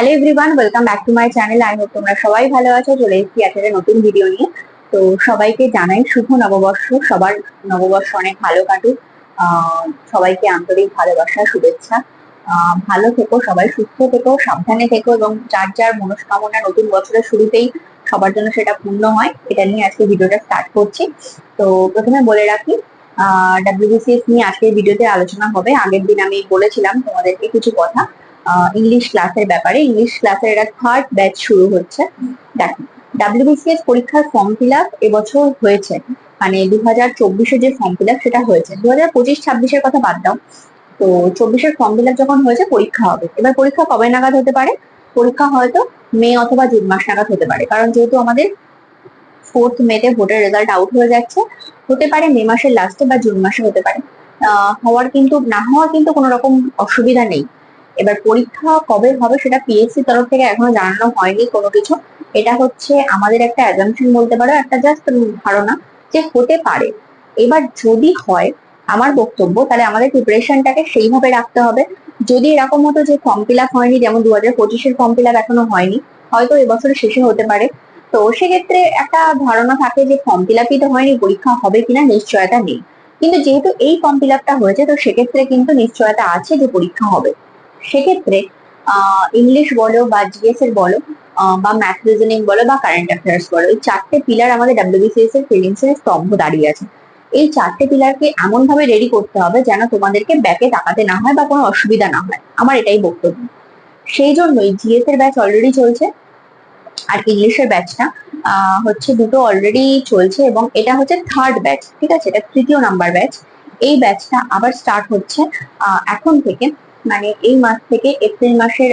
Hello everyone, welcome back to my channel. I hope তোমরা সবাই ভালো আছো। চলে এসেছি একটা নতুন ভিডিও নিয়ে। তো সবাইকে জানাই শুভ নববর্ষ। সবার নববর্ষ অনেক ভালো কাটুক। সবাইকে আন্তরিক ভালোবাসা, শুভেচ্ছা। ভালো থেকো, সবাই সুস্থ থেকো, সাবধানে থেকো এবং যার যার মনস্কামনা নতুন বছরের শুরুতেই সবার জন্য সেটা পূর্ণ হয়, এটা নিয়ে আজকে ভিডিওটা স্টার্ট করছি। তো প্রথমে বলে রাখি, ডাব্লিউবিসিএস নিয়ে আজকের ভিডিওতে আলোচনা হবে। আগের দিন আমি বলেছিলাম তোমাদেরকে কিছু কথা ইংলিশ ক্লাসের ব্যাপারে। ইংলিশ ক্লাসের এটা থার্ড ব্যাচ শুরু হচ্ছে। দেখো, ডাব্লিউবিসিএস পরীক্ষার ফর্ম ফিল আপ এবছর হয়েছে, মানে 2024-এ যে ফর্ম ফিল আপ সেটা হয়েছে। 2025-26-এর কথা বাদ দাও। তো 24-এর ফর্ম ফিল আপ যখন হয়েছে, পরীক্ষা হবে। এবার পরীক্ষা কবে নাগাদ হতে পারে? পরীক্ষা হয়তো মে অথবা জুন মাস নাগাদ হতে পারে, কারণ যেহেতু আমাদের 4th মেতে ভোটের রেজাল্ট আউট হয়ে যাচ্ছে। হতে পারে মে মাসের লাস্টে বা জুন মাসে হতে পারে। না হওয়ার কিন্তু কোনো রকম অসুবিধা নেই। এবার পরীক্ষা কবে হবে সেটা পিএসসি তরফ থেকে এখনো জানানো হয়নি কোনো কিছু। এটা হচ্ছে আমাদের একটা অ্যাজাম্পশন বলতে পারো, একটা জাস্ট ধারণা যে হতে পারে। এবার যদি হয়, আমার বক্তব্য, তাহলে আমাদের প্রিপারেশনটাকে সেইভাবে রাখতে হবে। যদি এরকম হতো যে ফর্ম ফিল আপ হয়নি, যেমন 2025-এর ফর্ম ফিল আপ এখনো হয়নি, হয়তো এবছরের শেষে হতে পারে। তো সেক্ষেত্রে একটা ধারণা থাকে যে ফর্ম ফিল আপই তো হয়নি, পরীক্ষা হবে কিনা নিশ্চয়তা নেই। কিন্তু যেহেতু এই ফর্ম ফিল আপটা হয়েছে, তো সেক্ষেত্রে কিন্তু নিশ্চয়তা আছে যে পরীক্ষা হবে। সেক্ষেত্রে ইংলিশ বলো বা জিএস এর বলো, বা ম্যাথ রিজনিং বলো বা কারেন্ট অ্যাফেয়ার্স বলো, এই চারটে পিলার আমাদের ডাব্লিউবিসিএস এর ফিলিংস এর স্তম্ভ দাঁড়িয়ে আছে। এই চারটে পিলারকে এমন ভাবে রেডি করতে হবে যেন তোমাদেরকে ব্যাকে তাকাতে না হয় বা কোনো অসুবিধা না হয়, আমার এটাই বক্তব্য। সেই জন্যই জিএস এর ব্যাচ অলরেডি চলছে, আর ইংলিশের ব্যাচটা হচ্ছে দুটো অলরেডি চলছে, এবং এটা হচ্ছে থার্ড ব্যাচ। ঠিক আছে, এটা তৃতীয় নাম্বার ব্যাচ। এই ব্যাচটা আবার স্টার্ট হচ্ছে এখন থেকে, মানে এই মাস থেকে এপ্রিল মাসের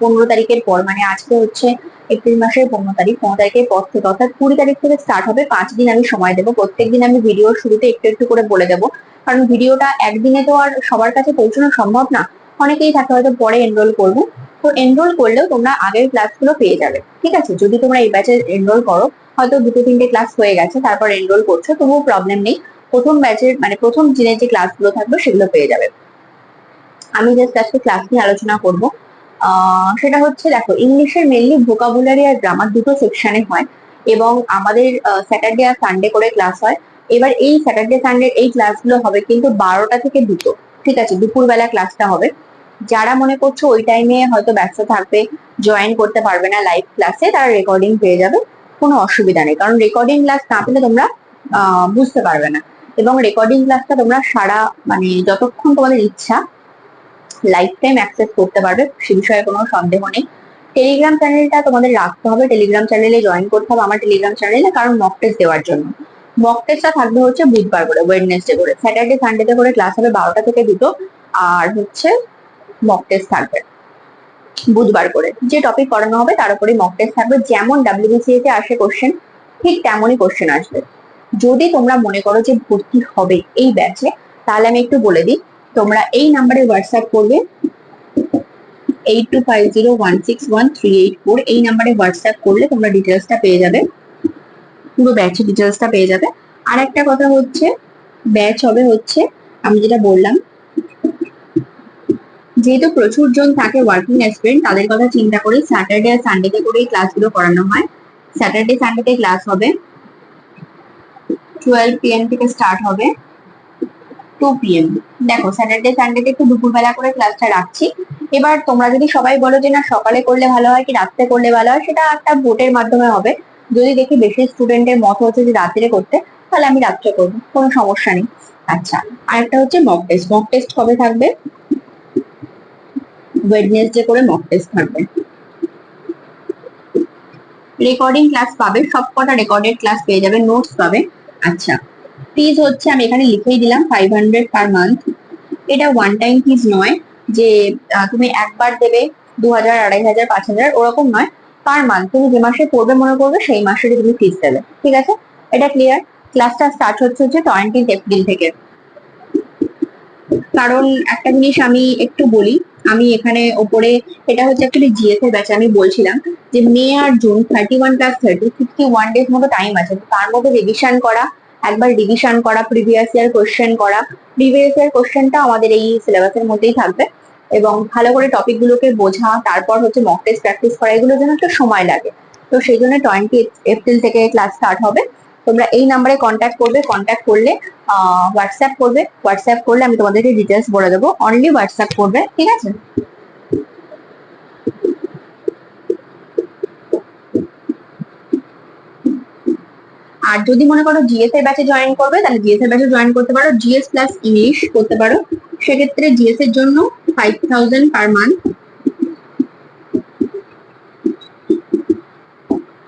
15 তারিখের পর। মানে আজকে হচ্ছে এপ্রিল মাসের 15 তারিখ, 15 তারিখের পর থেকে অর্থাৎ 20 তারিখ থেকে স্টার্ট হবে। 5 দিন আমি সময় দেবো। প্রত্যেকদিন আমি ভিডিওর শুরুতে একটু একটু করে বলে দেবো, কারণ ভিডিওটা একদিনে তো আর সবার কাছে পৌঁছানো সম্ভব না। অনেকেই থাকে হয়তো পরে এনরোল করবে, তো এনরোল করলেও তোমরা আগের ক্লাসগুলো পেয়ে যাবে। ঠিক আছে, যদি তোমরা এই ব্যাচে এনরোল করো, হয়তো দুটো তিনটে ক্লাস হয়ে গেছে, তারপর এনরোল করছো, তবুও প্রবলেম নেই। প্রথম ব্যাচের মানে প্রথম দিনের যে ক্লাসগুলো থাকবে সেগুলো পেয়ে যাবে। আমি জাস্ট আজকে ক্লাস নিয়ে আলোচনা করব। সেটা হচ্ছে, দেখো, ইংলিশের মেনলি ভোকাবুলারি আর গ্রামার দুটো সেকশনে হয়, এবং আমাদের স্যাটারডে আর সানডে করে ক্লাস হয়। এবার এই স্যাটারডে সানডে এই ক্লাসগুলো হবে কিন্তু 12টা থেকে 2টো। ঠিক আছে, দুপুরবেলা ক্লাসটা হবে। যারা মনে করছো ওই টাইমে হয়তো ব্যস্ত থাকবে, জয়েন করতে পারবে না লাইভ ক্লাসে, তারা রেকর্ডিং পেয়ে যাবে। কোনো অসুবিধা নেই, কারণ রেকর্ডিং ক্লাস না পেলে তোমরা বুঝতে পারবে না। এবং রেকর্ডিং ক্লাসটা তোমরা সারা, মানে যতক্ষণ তোমাদের ইচ্ছা লাইফ টাইম অ্যাক্সেস করতে পারবে, সে বিষয়ে কোনো সন্দেহ নেই। টেলিগ্রাম চ্যানেলটা তোমাদের রাখতে হবে, টেলিগ্রাম চ্যানেলে জয়েন করতে হবে আমার টেলিগ্রাম চ্যানেলে, কারণ মক টেস্ট দেওয়ার জন্য। মক টেস্টটা থাকবে হচ্ছে বুধবার করে, ওয়েডনেসডে করে। স্যাটারডে সানডেতে করে ক্লাস হবে 12টা থেকে 2টো, আর হচ্ছে মক টেস্ট থাকবে বুধবার করে। যে টপিক করানো হবে তার উপরে মক টেস্ট থাকবে। যেমন ডাব্লিউবিসিএস এ আসে কোশ্চেন, ঠিক তেমনই কোশ্চেন আসবে। যদি তোমরা মনে করো যে ভর্তি হবে এই ব্যাচে, তাহলে আমি একটু বলে দিই, তোমরা এই নাম্বারে হোয়াটসঅ্যাপ করবে, 8250161384। এই নাম্বারে হোয়াটসঅ্যাপ করলে তোমরা ডিটেলসটা পেয়ে যাবে, পুরো ব্যাচের ডিটেলসটা পেয়ে যাবে। আর একটা কথা হচ্ছে, ব্যাচ হবে হচ্ছে, আমি যেটা বললাম, যেহেতু প্রচুর জন থাকে ওয়ার্কিং স্টুডেন্ট, তাদের কথা চিন্তা করে স্যাটারডে আর সানডেতে করেই ক্লাসগুলো করানো হয়। স্যাটারডে সানডেতে ক্লাস হবে 12 PM থেকে স্টার্ট হবে 2 PM। দেখো, স্যাটারডে সানডেতে একটু দুপুরবেলা করে ক্লাসটা রাখছি। এবার তোমরা যদি সবাই বলো যে না সকালে করলে ভালো হয় কি রাত্রে করলে ভালো হয়, সেটা একটা ভোটের মাধ্যমে হবে। যদি দেখি বেশি স্টুডেন্টের মত হচ্ছে যে রাত্রে করতে, তাহলে আমি রাত্রে করবো, কোনো সমস্যা নেই। আচ্ছা, আরেকটা হচ্ছে মক টেস্ট। মক টেস্ট কবে থাকবে? ওয়েডনেসডে করে মক টেস্ট থাকবে। রেকর্ডিং ক্লাস পাবে, সবকটা রেকর্ডেড ক্লাস পেয়ে যাবে, নোটস পাবে। আচ্ছা, ফিজ হচ্ছে আমি এখানে লিখেই দিলাম 500 পার মান্থ। এটা ওয়ান টাইম ফিজ নয় যে তুমি একবার দেবে 2000, 2500, 5000, ওরকম নয়। পার মান্থ তুমি যে মাসে পড়বে মনে করবে সেই মাসেরই তুমি ফিজ দেবে। ঠিক আছে, এটা ক্লিয়ার? ক্লাসটা স্টার্ট হচ্ছে 20 এপ্রিল থেকে। কারণ একটা জিনিস আমি একটু বলি, আমি এখানে ওপরে, এটা হচ্ছে অ্যাকচুয়ালি জিএস এর ব্যাচে আমি বলছিলাম যে মে আর জুন 31+30 61 ডেজ মতো টাইম আছে। তার মধ্যে রিভিশন করা, একবার রিভিশন করা, প্রিভিয়াস ইয়ার কোশ্চেন করা। প্রিভিয়াস ইয়ার কোশ্চেনটা আমাদের এই সিলেবাসের মধ্যেই থাকবে। এবং ভালো করে টপিক গুলোকে বোঝা, তারপর হচ্ছে মক টেস্ট প্র্যাকটিস করা, এগুলোর জন্য একটু সময় লাগে। তো সেই জন্য 20 এপ্রিল থেকে ক্লাস স্টার্ট হবে। তোমরা এই নাম্বারে কন্ট্যাক্ট করবে, কন্ট্যাক্ট করলে হোয়াটসঅ্যাপ করবে, হোয়াটসঅ্যাপ করলে আমি তোমাদেরকে ডিটেলস বলে দেবো, অনলি হোয়াটসঅ্যাপ করবে, ঠিক আছে? আর যদি মনে করো জিএস এর ব্যাচে জয়েন করবে, তাহলে জিএস এর ব্যাচে জয়েন করতে পারো, জিএস প্লাস ইংলিশ করতে পারো। সেক্ষেত্রে জিএস এর জন্য 5000 পার মান্থ,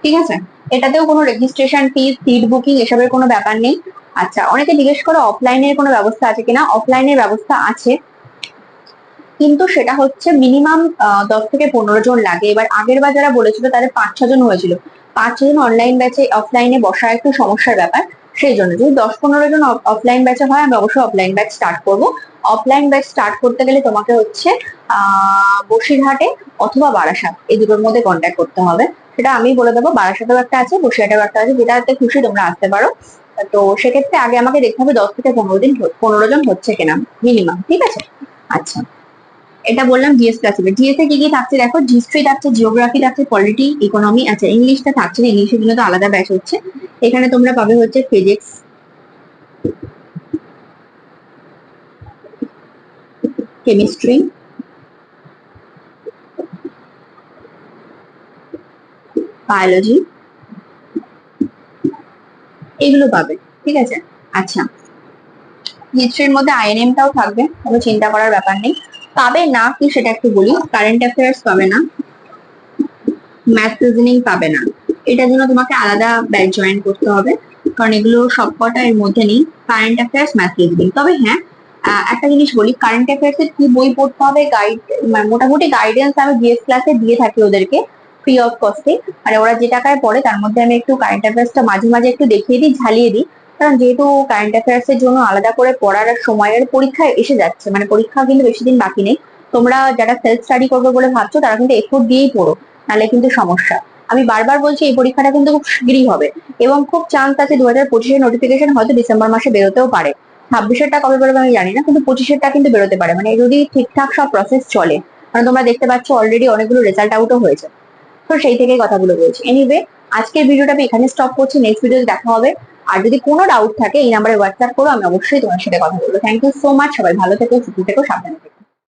ঠিক আছে? এটাতেও কোনো রেজিস্ট্রেশন ফিস, সিট বুকিং এসবের কোনো ব্যাপার নেই। আচ্ছা, অনেকে জিজ্ঞেস করো অফলাইনের কোনো ব্যবস্থা আছে কিনা। অফলাইনের ব্যবস্থা আছে, কিন্তু সেটা হচ্ছে মিনিমাম 10 থেকে 15 জন লাগে। এবার আগের বার যারা বলেছিল তাদের 5-6 জন হয়েছিল। 5-6 জন অনলাইন ব্যাচে অফলাইনে বসা একটু সমস্যার ব্যাপার। সেই জন্য যদি 10-15 জন অফলাইন ব্যাচে হয়, আমি অবশ্যই অফলাইন ব্যাচ স্টার্ট করব। অফলাইন ব্যাচ স্টার্ট করতে গেলে তোমাকে হচ্ছে বসিরহাটে অথবা বারাসাত, এই দুটোর মধ্যে কন্ট্যাক্ট করতে হবে। সেটা আমি বলে দেবো, বারাসাতেও একটা আছে, বসিরহাটেও একটা আছে, যেটাতে খুশি তোমরা আসতে পারো। তো সেক্ষেত্রে আগে আমাকে দেখতে হবে 10 থেকে 15 জন হচ্ছে কিনা মিনিমাম, ঠিক আছে? আচ্ছা, এটা বললাম জিএস ক্লাসিফে। জিএস এ কি কি থাকছে দেখো, হিস্ট্রি থাকছে, জিওগ্রাফি থাকছে, পলিটি, ইকোনমি। আচ্ছা, ইংলিশটা থাকছে না, ইংলিশের জন্য তো আলাদা ব্যাচ হচ্ছে। এখানে তোমরা পাবে হচ্ছে ফিজিক্স, কেমিস্ট্রি, বায়োলজি, এগুলো পাবে, ঠিক আছে? আচ্ছা, হিস্ট্রির মধ্যে আইএনএমটাও থাকবে, কোনো চিন্তা করার ব্যাপার নেই। পাবে না কি সেটা একটু বলি, কারেন্ট অ্যাফেয়ার্স পাবে না, ম্যাথ রিজনিং পাবে না। এটার জন্য তোমাকে আলাদা ব্যাচ জয়েন করতে হবে, কারণ এগুলো সবকটা এর মধ্যে নেই, কারেন্ট অ্যাফেয়ার্স, ম্যাথ রিজনিং। তবে হ্যাঁ, একটা জিনিস বলি, কারেন্ট অ্যাফেয়ার্স এর কি বই পড়তে হবে, গাইড, মোটামুটি গাইডেন্স আমি জিএস ক্লাসে দিয়ে থাকি ওদেরকে ফ্রি অফ কস্টে। মানে ওরা যে টাকায় পড়ে তার মধ্যে আমি একটু কারেন্ট অ্যাফেয়ার্সটা মাঝে মাঝে একটু দেখিয়ে দিই, ঝালিয়ে দিই। কারণ যেহেতু কারেন্ট অ্যাফেয়ার্স এর জন্য আলাদা করে পড়ার সময়ের পরীক্ষা এসে যাচ্ছে, মানে পরীক্ষা কিন্তু বেশি দিন বাকি নেই। তোমরা যারা সেলফ স্টাডি করবে বলে ভাবছো, তারা কিন্তু এফোর্ট দিয়েই পড়ো, নাহলে কিন্তু সমস্যা। আমি বারবার বলছি, এই পরীক্ষাটা কিন্তু খুব শীঘ্রই হবে, এবং খুব চান্স আছে 2025-এর নোটিফিকেশন হয়তো ডিসেম্বর মাসে বেরোতেও পারে। 26-এরটা কবে বেরোবে আমি জানি না, কিন্তু 25-এরটা কিন্তু বেরোতে পারে, মানে যদি ঠিকঠাক সব প্রসেস চলে। কারণ তোমরা দেখতে পাচ্ছ অলরেডি অনেকগুলো রেজাল্ট আউটও হয়েছে। তো সেই থেকেই কথাগুলো বলছি। এনিওয়ে, আজকের ভিডিওটা আমি এখানে স্টপ করছি, নেক্সট ভিডিওতে দেখা হবে। আর যদি কোনো ডাউট থাকে এই নাম্বারে হোয়াটসঅ্যাপ করো, আমি অবশ্যই তোমার সাথে কথা বলবো। থ্যাংক ইউ সো মাচ, সবাই ভালো থেকো, সুস্থ থেকো, সাবধানে থেকো।